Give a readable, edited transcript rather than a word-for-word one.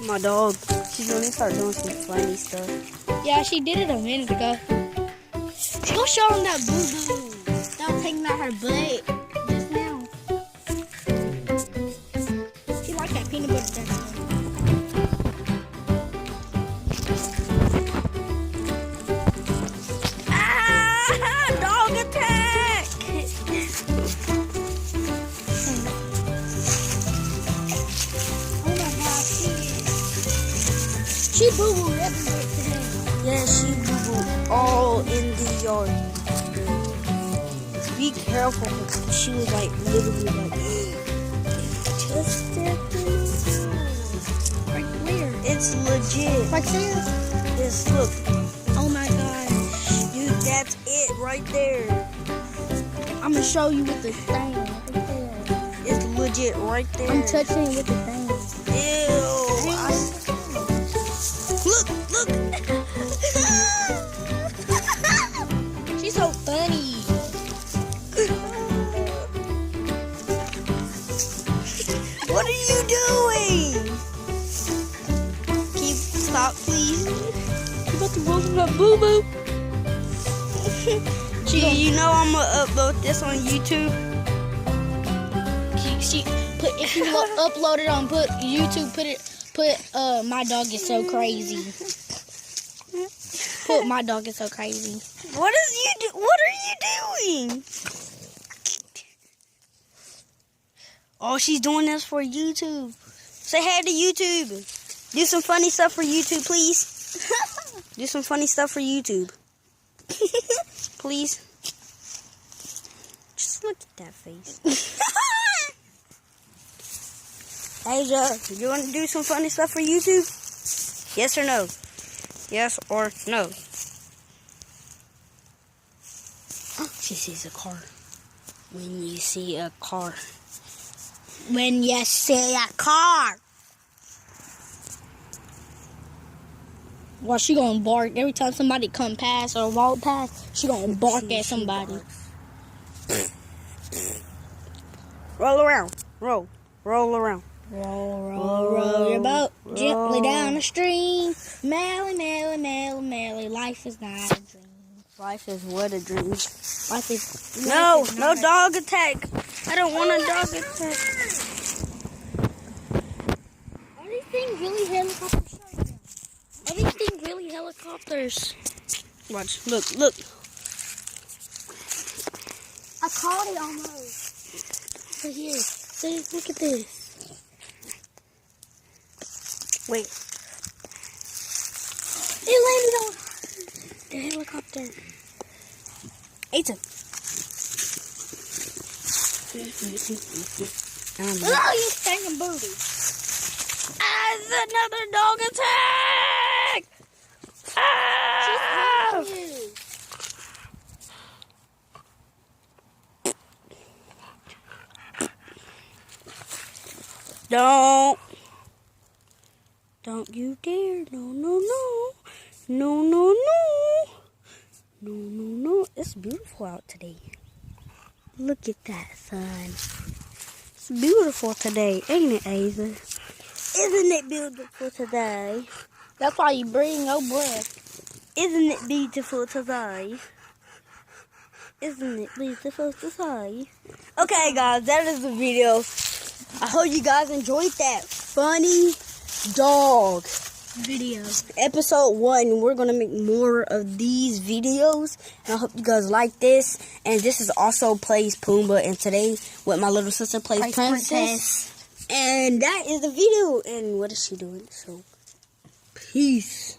My dog. She's gonna start doing some funny stuff. Yeah, she did it a minute ago. Go show him that boo-boo. That was taking out her butt just now. She likes that peanut butter stuff. Dog attack! Oh my gosh, she boo-booed everywhere today. Yeah, she boo-booed all in the yard. Be careful. She was like literally like, just step in. Right where? It's legit. Right there? Yes, look. Oh my gosh. Dude, that's it right there. I'm gonna show you with the thing. Right there. It's legit right there. I'm touching it with the thing. Ew. Look. She's so funny. What are you doing? Can you stop, please? You about to roll that boo-boo? Gee, you know I'm gonna upload this on YouTube. If you upload it on YouTube, put my dog is so crazy. Put my dog is so crazy. What are you doing? Oh, she's doing this for YouTube. Say hey to YouTube. Do some funny stuff for YouTube, please. Do some funny stuff for YouTube. Please. Just look at that face. Asia, you want to do some funny stuff for YouTube? Yes or no? Yes or no? She sees a car. When you see a car. When you see a car. Well, she gonna bark every time somebody come past or walk past. She gonna bark at somebody. Roll around. Roll around. Roll your boat gently down the stream. Melly, melly, melly, melly. Life is not a dream. Life is what a dream. Life is No not dog attack. I don't want a dog attack. Are these things really helicopters? Are these things really helicopters? Watch. Look. I caught it almost. Right here. See, look at this. Wait. It landed on the helicopter. Ethan. Oh, you stinking booty. It's another dog attack! Ah! Don't you dare. No. It's beautiful out today. Look at that sun. It's beautiful today, ain't it, Asa? Isn't it beautiful today? That's why you breathe no breath. Isn't it beautiful today? Isn't it beautiful today? Okay, guys, that is the video. I hope you guys enjoyed that funny dog Video. episode 1. We're gonna make more of these videos, and I hope you guys like this. And this is also plays Pumbaa, and today with my little sister plays Princess. And that is the video. And what is she doing? So peace.